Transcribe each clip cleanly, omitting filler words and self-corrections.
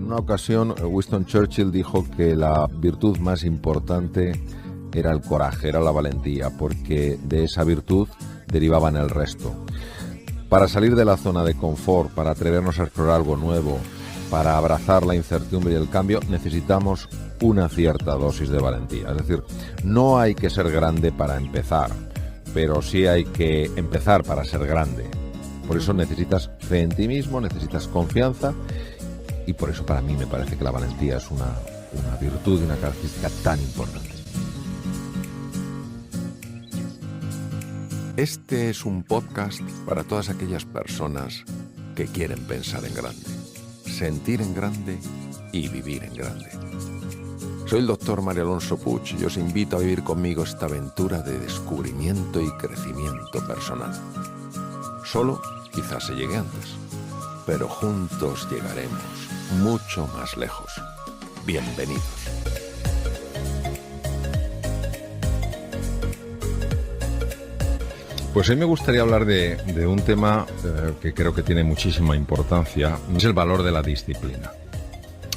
En una ocasión, Winston Churchill dijo que la virtud más importante era el coraje, era la valentía, porque de esa virtud derivaban el resto. Para salir de la zona de confort, para atrevernos a explorar algo nuevo, para abrazar la incertidumbre y el cambio, necesitamos una cierta dosis de valentía. Es decir, no hay que ser grande para empezar, pero sí hay que empezar para ser grande. Por eso necesitas fe en ti mismo, necesitas confianza, y por eso para mí me parece que la valentía es una virtud y una característica tan importante. Este es un podcast para todas aquellas personas que quieren pensar en grande, sentir en grande y vivir en grande. Soy el doctor Mario Alonso Puig y os invito a vivir conmigo esta aventura de descubrimiento y crecimiento personal. Solo quizás se llegue antes, pero juntos llegaremos mucho más lejos. Bienvenidos. Pues hoy me gustaría hablar de un tema que creo que tiene muchísima importancia, es el valor de la disciplina.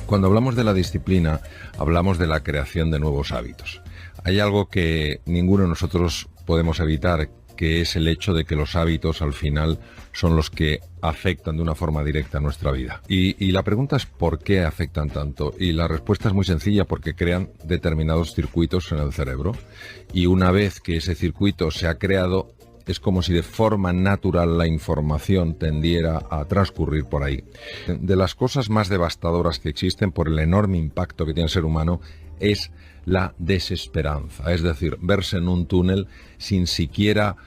Cuando hablamos de la disciplina, hablamos de la creación de nuevos hábitos. Hay algo que ninguno de nosotros podemos evitar, que es el hecho de que los hábitos al final son los que afectan de una forma directa a nuestra vida. Y la pregunta es ¿por qué afectan tanto? Y la respuesta es muy sencilla, porque crean determinados circuitos en el cerebro. Y una vez que ese circuito se ha creado, es como si de forma natural la información tendiera a transcurrir por ahí. De las cosas más devastadoras que existen por el enorme impacto que tiene el ser humano es la desesperanza, es decir, verse en un túnel sin siquiera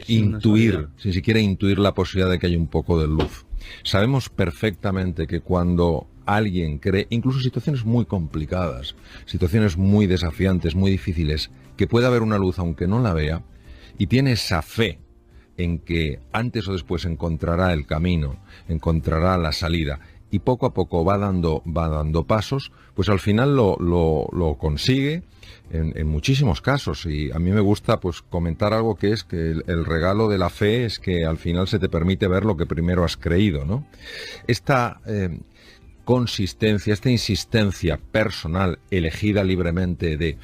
intuir la posibilidad de que haya un poco de luz. Sabemos perfectamente que cuando alguien cree, incluso situaciones muy complicadas, situaciones muy desafiantes, muy difíciles, que puede haber una luz aunque no la vea, y tiene esa fe en que antes o después encontrará el camino, encontrará la salida, y poco a poco va dando pasos, pues al final lo consigue en muchísimos casos. Y a mí me gusta pues comentar algo, que es que el regalo de la fe es que al final se te permite ver lo que primero has creído, ¿no? Esta consistencia, esta insistencia personal elegida libremente de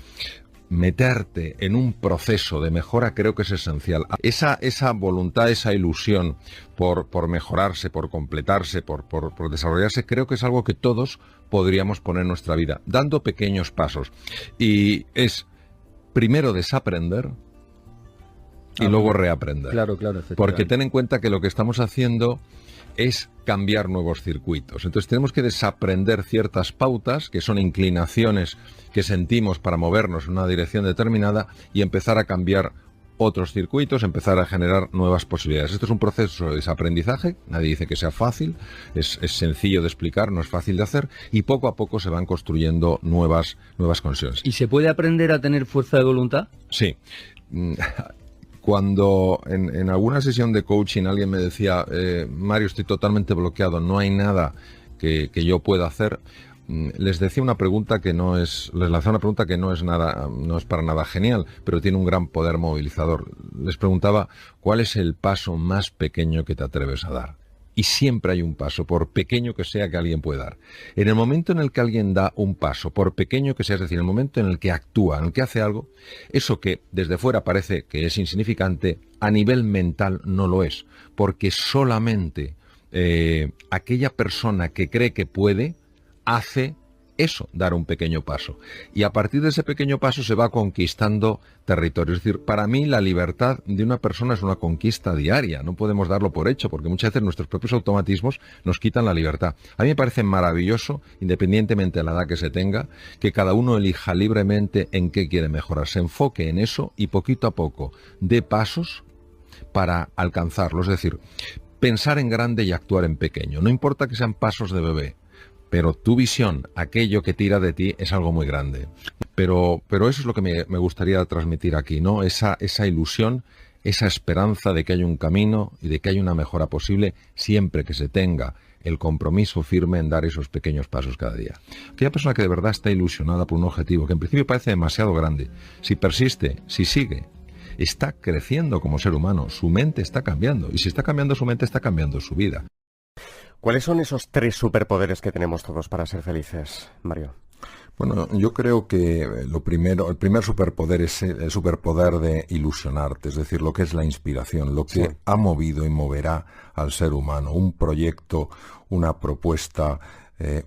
meterte en un proceso de mejora creo que es esencial. Esa voluntad, esa ilusión por mejorarse, por completarse, por desarrollarse, creo que es algo que todos podríamos poner en nuestra vida, dando pequeños pasos. Y es primero desaprender y luego reaprender. Claro, porque ten en cuenta que lo que estamos haciendo es cambiar nuevos circuitos. Entonces tenemos que desaprender ciertas pautas, que son inclinaciones que sentimos para movernos en una dirección determinada, y empezar a cambiar otros circuitos, empezar a generar nuevas posibilidades. Esto es un proceso de desaprendizaje, nadie dice que sea fácil, es sencillo de explicar, no es fácil de hacer, y poco a poco se van construyendo nuevas conexiones. ¿Y se puede aprender a tener fuerza de voluntad? Sí. Cuando en alguna sesión de coaching alguien me decía, Mario, estoy totalmente bloqueado, no hay nada que yo pueda hacer, les decía una pregunta que les lanzaba una pregunta que no es para nada genial, pero tiene un gran poder movilizador. Les preguntaba, ¿cuál es el paso más pequeño que te atreves a dar? Y siempre hay un paso, por pequeño que sea, que alguien puede dar. En el momento en el que alguien da un paso, por pequeño que sea, es decir, en el momento en el que actúa, en el que hace algo, eso que desde fuera parece que es insignificante, a nivel mental no lo es, porque solamente aquella persona que cree que puede, hace eso, dar un pequeño paso. Y a partir de ese pequeño paso se va conquistando territorio. Es decir, para mí la libertad de una persona es una conquista diaria. No podemos darlo por hecho, porque muchas veces nuestros propios automatismos nos quitan la libertad. A mí me parece maravilloso, independientemente de la edad que se tenga, que cada uno elija libremente en qué quiere mejorar. Se enfoque en eso y poquito a poco dé pasos para alcanzarlo. Es decir, pensar en grande y actuar en pequeño. No importa que sean pasos de bebé, pero tu visión, aquello que tira de ti, es algo muy grande. Pero eso es lo que me gustaría transmitir aquí, ¿no? Esa ilusión, esa esperanza de que hay un camino y de que hay una mejora posible, siempre que se tenga el compromiso firme en dar esos pequeños pasos cada día. Aquella persona que de verdad está ilusionada por un objetivo, que en principio parece demasiado grande, si persiste, si sigue, está creciendo como ser humano, su mente está cambiando, y si está cambiando su mente, está cambiando su vida. ¿Cuáles son esos 3 superpoderes que tenemos todos para ser felices, Mario? Bueno, yo creo que el primer superpoder es el superpoder de ilusionarte, es decir, lo que es la inspiración, lo que ha movido y moverá al ser humano, un proyecto, una propuesta,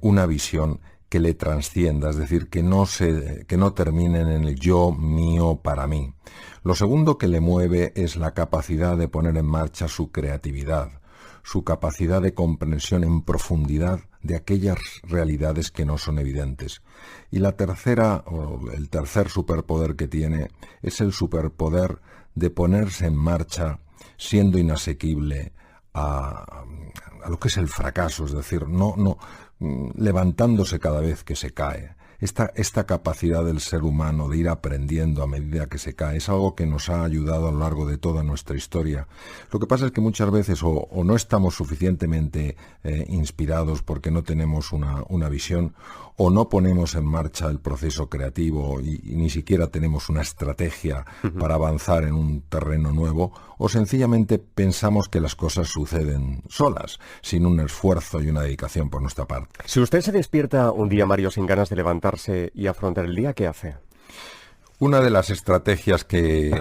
una visión que le trascienda, es decir, que no terminen en el yo, mío, para mí. Lo segundo que le mueve es la capacidad de poner en marcha su creatividad, su capacidad de comprensión en profundidad de aquellas realidades que no son evidentes. Y el tercer superpoder que tiene es el superpoder de ponerse en marcha siendo inasequible a lo que es el fracaso, es decir, no levantándose cada vez que se cae. Esta capacidad del ser humano de ir aprendiendo a medida que se cae es algo que nos ha ayudado a lo largo de toda nuestra historia. Lo que pasa es que muchas veces o no estamos suficientemente inspirados porque no tenemos una visión, o no ponemos en marcha el proceso creativo y ni siquiera tenemos una estrategia para avanzar en un terreno nuevo, o sencillamente pensamos que las cosas suceden solas, sin un esfuerzo y una dedicación por nuestra parte. Si usted se despierta un día, Mario, sin ganas de levantarse y afrontar el día, ¿qué hace? Una de las estrategias que...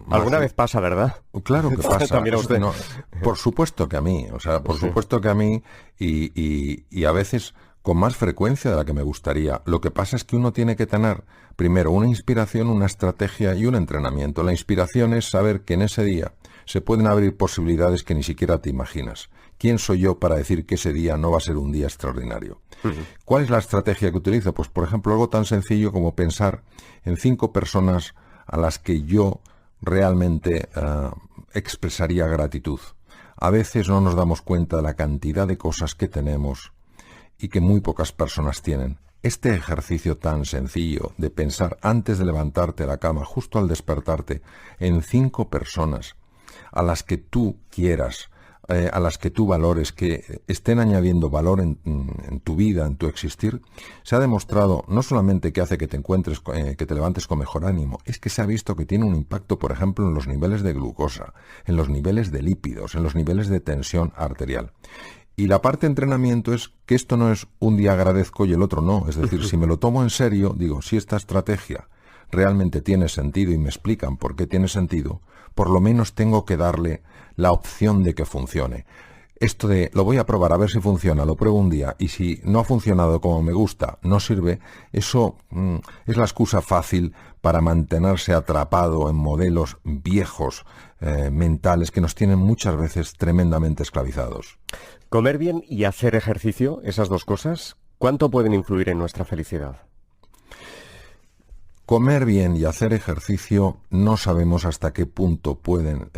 ¿Alguna vez pasa, verdad? Claro que pasa. También a usted. No, por supuesto que a mí, supuesto que a mí y a veces con más frecuencia de la que me gustaría. Lo que pasa es que uno tiene que tener primero una inspiración, una estrategia y un entrenamiento. La inspiración es saber que en ese día se pueden abrir posibilidades que ni siquiera te imaginas. ¿Quién soy yo para decir que ese día no va a ser un día extraordinario? ¿Cuál es la estrategia que utilizo? Pues, por ejemplo, algo tan sencillo como pensar en 5 personas a las que yo realmente expresaría gratitud. A veces no nos damos cuenta de la cantidad de cosas que tenemos y que muy pocas personas tienen. Este ejercicio tan sencillo de pensar antes de levantarte de la cama, justo al despertarte, en 5 personas a las que tú quieras, a las que tú valores, que estén añadiendo valor en tu vida, en tu existir, se ha demostrado no solamente que hace que te levantes con mejor ánimo, es que se ha visto que tiene un impacto, por ejemplo, en los niveles de glucosa, en los niveles de lípidos, en los niveles de tensión arterial. Y la parte de entrenamiento es que esto no es un día agradezco y el otro no. Es decir, si me lo tomo en serio, digo, si esta estrategia realmente tiene sentido y me explican por qué tiene sentido, por lo menos tengo que darle la opción de que funcione. Esto de lo voy a probar a ver si funciona, lo pruebo un día y si no ha funcionado como me gusta, no sirve, eso es la excusa fácil para mantenerse atrapado en modelos viejos, mentales, que nos tienen muchas veces tremendamente esclavizados. ¿Comer bien y hacer ejercicio, esas dos cosas, cuánto pueden influir en nuestra felicidad? Comer bien y hacer ejercicio no sabemos hasta qué punto pueden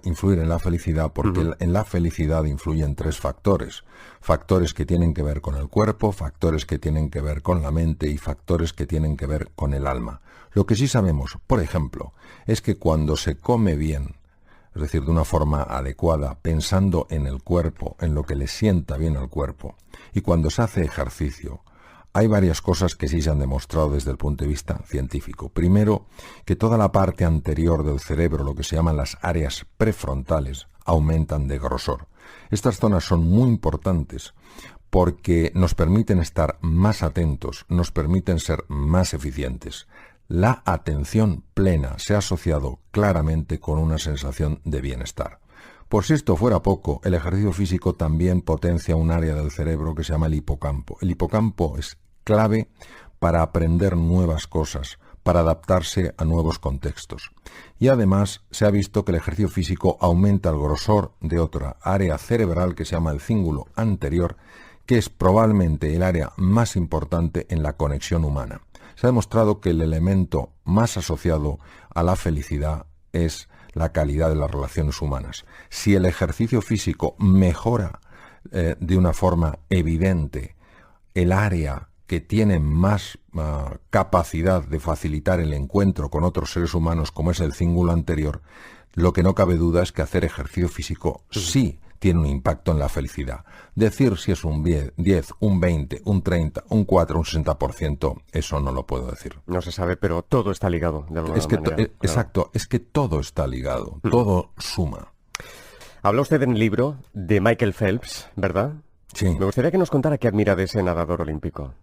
influir en la felicidad, porque en la felicidad influyen 3 factores. Factores que tienen que ver con el cuerpo, factores que tienen que ver con la mente y factores que tienen que ver con el alma. Lo que sí sabemos, por ejemplo, es que cuando se come bien, es decir, de una forma adecuada, pensando en el cuerpo, en lo que le sienta bien al cuerpo, y cuando se hace ejercicio, hay varias cosas que sí se han demostrado desde el punto de vista científico. Primero, que toda la parte anterior del cerebro, lo que se llaman las áreas prefrontales, aumentan de grosor. Estas zonas son muy importantes porque nos permiten estar más atentos, nos permiten ser más eficientes. La atención plena se ha asociado claramente con una sensación de bienestar. Por si esto fuera poco, el ejercicio físico también potencia un área del cerebro que se llama el hipocampo. El hipocampo es clave para aprender nuevas cosas, para adaptarse a nuevos contextos. Y además se ha visto que el ejercicio físico aumenta el grosor de otra área cerebral que se llama el cíngulo anterior, que es probablemente el área más importante en la conexión humana. Se ha demostrado que el elemento más asociado a la felicidad es la calidad de las relaciones humanas. Si el ejercicio físico mejora de una forma evidente el área que tiene más capacidad de facilitar el encuentro con otros seres humanos, como es el cíngulo anterior, lo que no cabe duda es que hacer ejercicio físico sí tiene un impacto en la felicidad. Decir si es un 10, un 20, un 30, un 4, un 60%, eso no lo puedo decir. No se sabe, pero todo está ligado de alguna manera. Exacto, es que todo está ligado, todo suma. Habla usted en el libro de Michael Phelps, ¿verdad? Sí. Me gustaría que nos contara qué admira de ese nadador olímpico.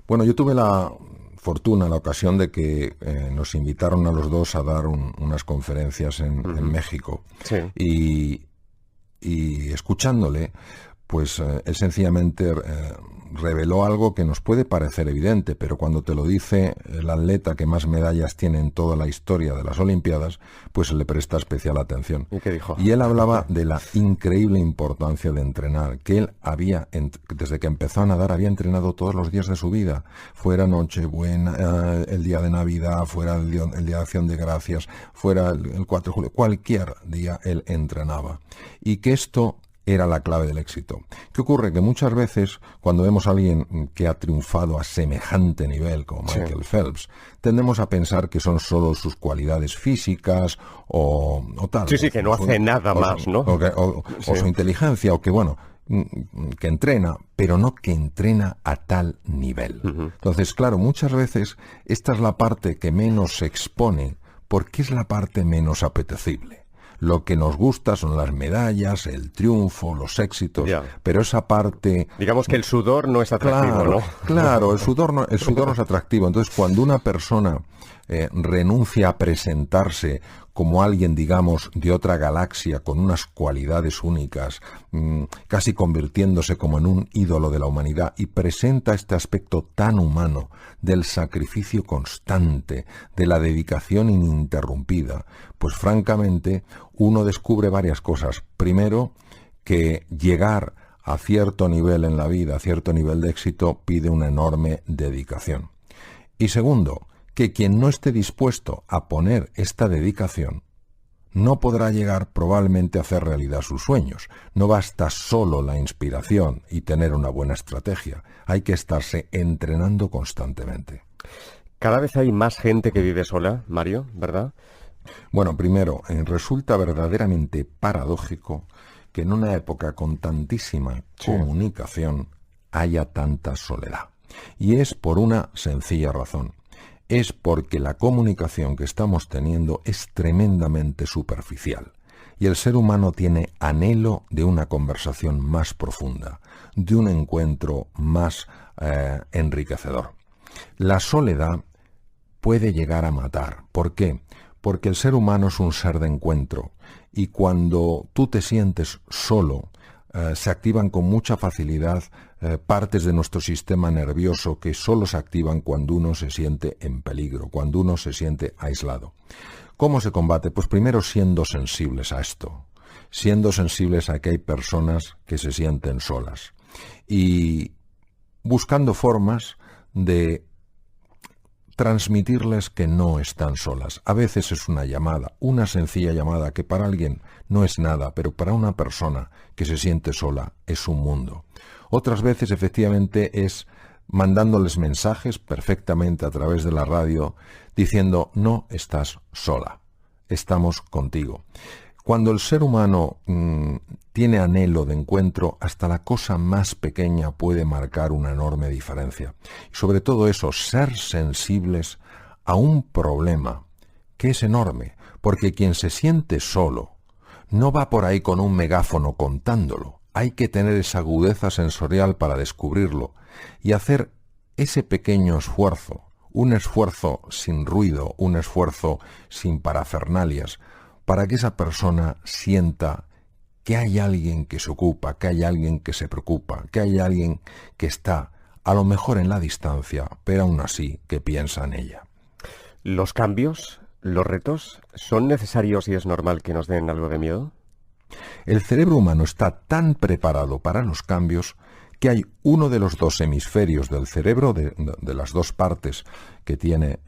Bueno, yo tuve la fortuna, la ocasión de que nos invitaron a los dos a dar unas conferencias en México. Sí. Y escuchándole, pues él sencillamente reveló algo que nos puede parecer evidente, pero cuando te lo dice el atleta que más medallas tiene en toda la historia de las Olimpiadas, pues le presta especial atención. ¿Y qué dijo? Y él hablaba de la increíble importancia de entrenar, que él desde que empezó a nadar, había entrenado todos los días de su vida, fuera Nochebuena, el día de Navidad, fuera el día de Acción de Gracias, fuera el 4 de julio, cualquier día él entrenaba. Y que esto era la clave del éxito. ¿Qué ocurre? Que muchas veces, cuando vemos a alguien que ha triunfado a semejante nivel, como Michael Phelps, tendemos a pensar que son solo sus cualidades físicas o tal. Sí, que no hace nada más, ¿no? O su inteligencia, o que, bueno, que entrena, pero no que entrena a tal nivel. Entonces, claro, muchas veces esta es la parte que menos se expone, porque es la parte menos apetecible. Lo que nos gusta son las medallas, el triunfo, los éxitos, pero esa parte... Digamos que el sudor no es atractivo, ¿no? Claro, el sudor no es atractivo. Entonces, cuando una persona renuncia a presentarse como alguien, digamos, de otra galaxia, con unas cualidades únicas, casi convirtiéndose como en un ídolo de la humanidad, y presenta este aspecto tan humano del sacrificio constante, de la dedicación ininterrumpida, pues francamente uno descubre varias cosas. Primero, que llegar a cierto nivel en la vida, a cierto nivel de éxito, pide una enorme dedicación. Y segundo, que quien no esté dispuesto a poner esta dedicación no podrá llegar probablemente a hacer realidad sus sueños. No basta solo la inspiración y tener una buena estrategia. Hay que estarse entrenando constantemente. Cada vez hay más gente que vive sola, Mario, ¿verdad? Bueno, primero, resulta verdaderamente paradójico que en una época con tantísima comunicación haya tanta soledad. Y es por una sencilla razón. Es porque la comunicación que estamos teniendo es tremendamente superficial. Y el ser humano tiene anhelo de una conversación más profunda, de un encuentro más enriquecedor. La soledad puede llegar a matar. ¿Por qué? Porque el ser humano es un ser de encuentro. Y cuando tú te sientes solo, se activan con mucha facilidad partes de nuestro sistema nervioso que solo se activan cuando uno se siente en peligro, cuando uno se siente aislado. ¿Cómo se combate? Pues primero siendo sensibles a esto, siendo sensibles a que hay personas que se sienten solas y buscando formas de transmitirles que no están solas. A veces es una llamada, una sencilla llamada que para alguien no es nada, pero para una persona que se siente sola es un mundo. Otras veces efectivamente es mandándoles mensajes perfectamente a través de la radio diciendo no estás sola, estamos contigo. Cuando el ser humano tiene anhelo de encuentro, hasta la cosa más pequeña puede marcar una enorme diferencia. Y sobre todo eso, ser sensibles a un problema que es enorme, porque quien se siente solo no va por ahí con un megáfono contándolo. Hay que tener esa agudeza sensorial para descubrirlo y hacer ese pequeño esfuerzo, un esfuerzo sin ruido, un esfuerzo sin parafernalias, para que esa persona sienta que hay alguien que se ocupa, que hay alguien que se preocupa, que hay alguien que está, a lo mejor en la distancia, pero aún así que piensa en ella. ¿Los cambios, los retos, son necesarios y es normal que nos den algo de miedo? El cerebro humano está tan preparado para los cambios que hay uno de los dos hemisferios del cerebro, de las dos partes que tiene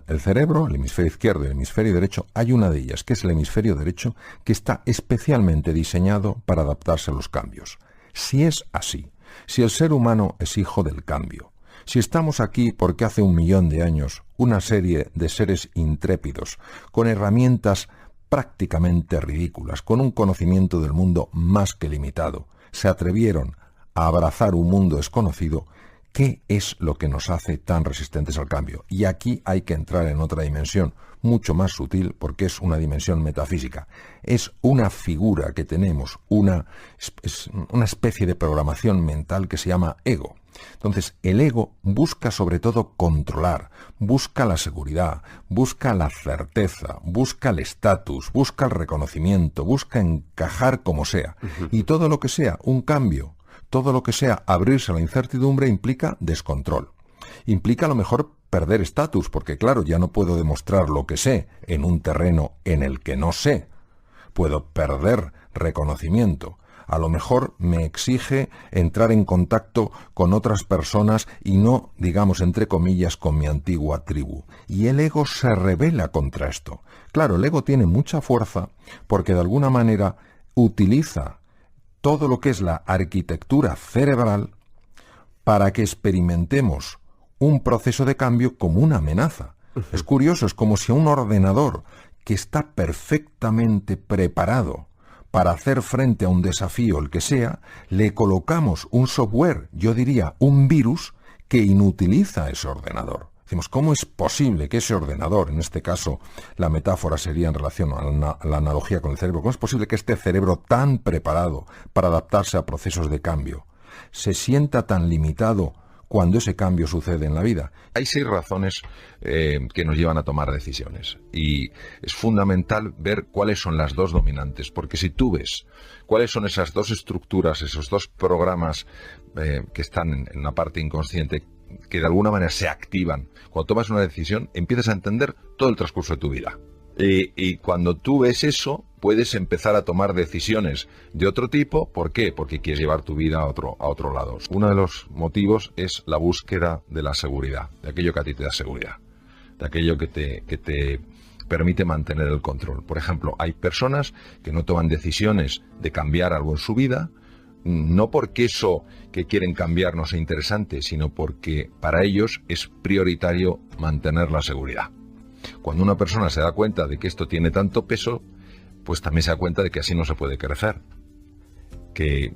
el cerebro, el hemisferio izquierdo y el hemisferio derecho, hay una de ellas, que es el hemisferio derecho, que está especialmente diseñado para adaptarse a los cambios. Si es así, si el ser humano es hijo del cambio, si estamos aquí porque hace 1 millón de años una serie de seres intrépidos, con herramientas prácticamente ridículas, con un conocimiento del mundo más que limitado, se atrevieron a abrazar un mundo desconocido, ¿qué es lo que nos hace tan resistentes al cambio? Y aquí hay que entrar en otra dimensión, mucho más sutil porque es una dimensión metafísica. Es una figura que tenemos, es una especie de programación mental que se llama ego. Entonces, el ego busca sobre todo controlar, busca la seguridad, busca la certeza, busca el estatus, busca el reconocimiento, busca encajar como sea. Y todo lo que sea un cambio, todo lo que sea abrirse a la incertidumbre implica descontrol. Implica a lo mejor perder estatus, porque claro, ya no puedo demostrar lo que sé en un terreno en el que no sé. Puedo perder reconocimiento. A lo mejor me exige entrar en contacto con otras personas y no, digamos, entre comillas, con mi antigua tribu. Y el ego se rebela contra esto. Claro, el ego tiene mucha fuerza porque de alguna manera utiliza todo lo que es la arquitectura cerebral para que experimentemos un proceso de cambio como una amenaza. Es curioso, es como si a un ordenador que está perfectamente preparado para hacer frente a un desafío, el que sea, le colocamos un software, yo diría un virus, que inutiliza ese ordenador. Decimos, ¿cómo es posible que ese ordenador, en este caso la metáfora sería en relación a la analogía con el cerebro, cómo es posible que este cerebro tan preparado para adaptarse a procesos de cambio se sienta tan limitado cuando ese cambio sucede en la vida? Hay 6 razones que nos llevan a tomar decisiones y es fundamental ver cuáles son las 2 dominantes, porque si tú ves cuáles son esas 2 estructuras, esos 2 programas que están en la parte inconsciente, que de alguna manera se activan cuando tomas una decisión, empiezas a entender todo el transcurso de tu vida. Y cuando tú ves eso, puedes empezar a tomar decisiones de otro tipo. ¿Por qué? Porque quieres llevar tu vida a otro lado. Uno de los motivos es la búsqueda de la seguridad, de aquello que a ti te da seguridad, de aquello que te permite mantener el control. Por ejemplo, hay personas que no toman decisiones de cambiar algo en su vida, no porque eso que quieren cambiar no sea interesante, sino porque para ellos es prioritario mantener la seguridad. Cuando una persona se da cuenta de que esto tiene tanto peso, pues también se da cuenta de que así no se puede crecer. Que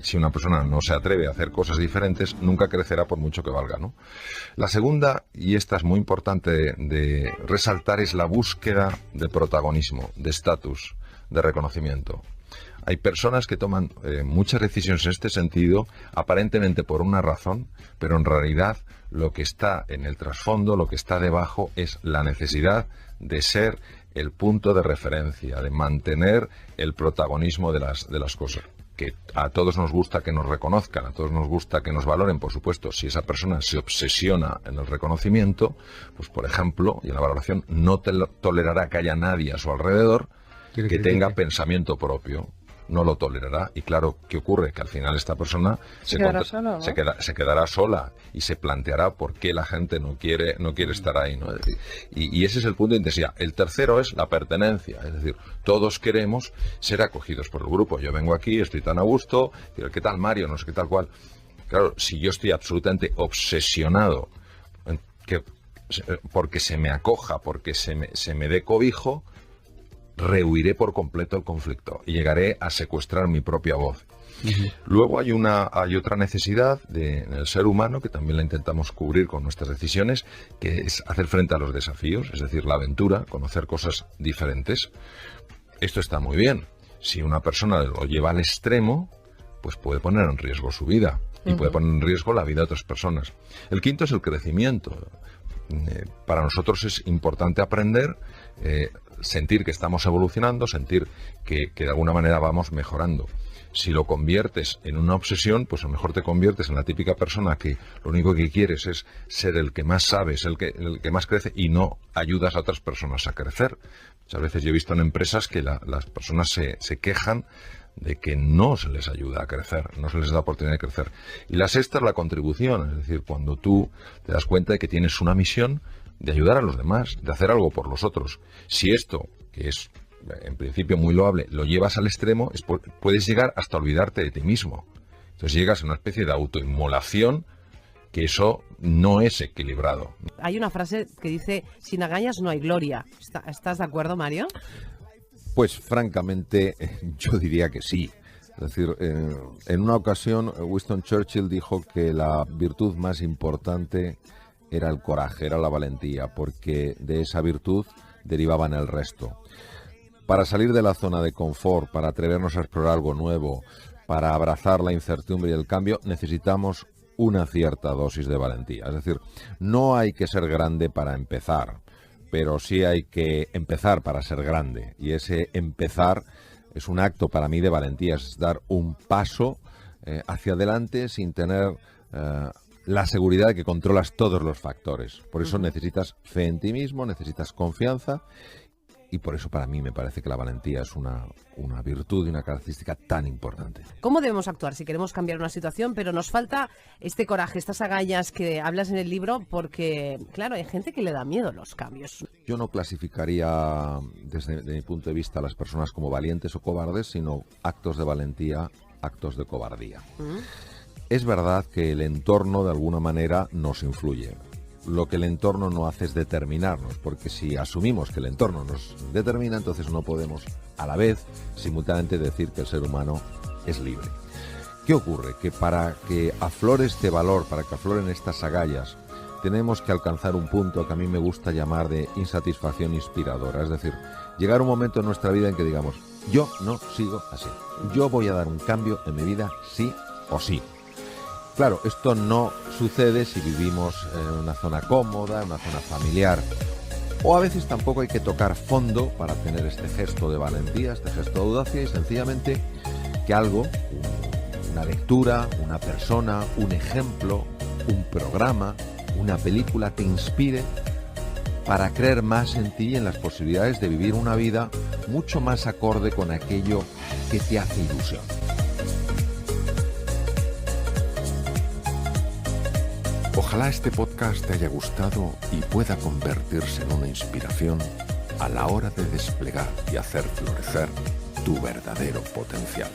si una persona no se atreve a hacer cosas diferentes, nunca crecerá por mucho que valga, ¿no? La segunda, y esta es muy importante de resaltar, es la búsqueda de protagonismo, de estatus, de reconocimiento. Hay personas que toman muchas decisiones en este sentido, aparentemente por una razón, pero en realidad lo que está en el trasfondo, lo que está debajo, es la necesidad de ser el punto de referencia, de mantener el protagonismo de las cosas. Que a todos nos gusta que nos reconozcan, a todos nos gusta que nos valoren, por supuesto. Si esa persona se obsesiona en el reconocimiento, pues por ejemplo, y en la valoración, no tolerará que haya nadie a su alrededor que tenga pensamiento propio. No lo tolerará. Y claro, ¿qué ocurre? Que al final esta persona se quedará sola y se planteará por qué la gente no quiere estar ahí, ¿no? Y ese es el punto de intensidad. El tercero es la pertenencia, es decir, todos queremos ser acogidos por el grupo. Yo vengo aquí, estoy tan a gusto, digo, ¿qué tal Mario? No sé qué tal cual. Claro, si yo estoy absolutamente obsesionado porque se me acoja, porque se me dé cobijo, rehuiré por completo el conflicto y llegaré a secuestrar mi propia voz. Luego hay otra necesidad en el ser humano que también la intentamos cubrir con nuestras decisiones, que es hacer frente a los desafíos, es decir, la aventura, conocer cosas diferentes. Esto está muy bien. Si una persona lo lleva al extremo, pues puede poner en riesgo su vida y puede poner en riesgo la vida de otras personas. El quinto es el crecimiento. Para nosotros es importante aprender, sentir que estamos evolucionando, sentir que de alguna manera vamos mejorando. Si lo conviertes en una obsesión, pues a lo mejor te conviertes en la típica persona que lo único que quieres es ser el que más sabes, el que más crece, y no ayudas a otras personas a crecer. Muchas veces yo he visto en empresas que las personas se quejan de que no se les ayuda a crecer, no se les da oportunidad de crecer. Y la sexta es la contribución, es decir, cuando tú te das cuenta de que tienes una misión de ayudar a los demás, de hacer algo por los otros. Si esto, que es en principio muy loable, lo llevas al extremo, puedes llegar hasta olvidarte de ti mismo. Entonces llegas a una especie de autoinmolación, que eso no es equilibrado. Hay una frase que dice, sin agallas no hay gloria. ¿Estás de acuerdo, Mario? Pues francamente yo diría que sí. Es decir, en una ocasión Winston Churchill dijo que la virtud más importante era el coraje, era la valentía, porque de esa virtud derivaban el resto. Para salir de la zona de confort, para atrevernos a explorar algo nuevo, para abrazar la incertidumbre y el cambio, necesitamos una cierta dosis de valentía. Es decir, no hay que ser grande para empezar, pero sí hay que empezar para ser grande. Y ese empezar es un acto para mí de valentía, es dar un paso hacia adelante sin tener la seguridad de que controlas todos los factores. Por eso necesitas fe en ti mismo, necesitas confianza, y por eso para mí me parece que la valentía es una virtud y una característica tan importante. ¿Cómo debemos actuar si queremos cambiar una situación, pero nos falta este coraje, estas agallas que hablas en el libro? Porque, claro, hay gente que le da miedo los cambios. Yo no clasificaría desde mi punto de vista a las personas como valientes o cobardes, sino actos de valentía, actos de cobardía. Es verdad que el entorno de alguna manera nos influye. Lo que el entorno no hace es determinarnos, porque si asumimos que el entorno nos determina, entonces no podemos a la vez simultáneamente decir que el ser humano es libre. ¿Qué ocurre? Que para que aflore este valor, para que afloren estas agallas, tenemos que alcanzar un punto que a mí me gusta llamar de insatisfacción inspiradora. Es decir, llegar un momento en nuestra vida en que digamos, yo no sigo así. Yo voy a dar un cambio en mi vida sí o sí. Claro, esto no sucede si vivimos en una zona cómoda, en una zona familiar. O a veces tampoco hay que tocar fondo para tener este gesto de valentía, este gesto de audacia, y sencillamente que algo, una lectura, una persona, un ejemplo, un programa, una película te inspire para creer más en ti y en las posibilidades de vivir una vida mucho más acorde con aquello que te hace ilusión. Ojalá este podcast te haya gustado y pueda convertirse en una inspiración a la hora de desplegar y hacer florecer tu verdadero potencial.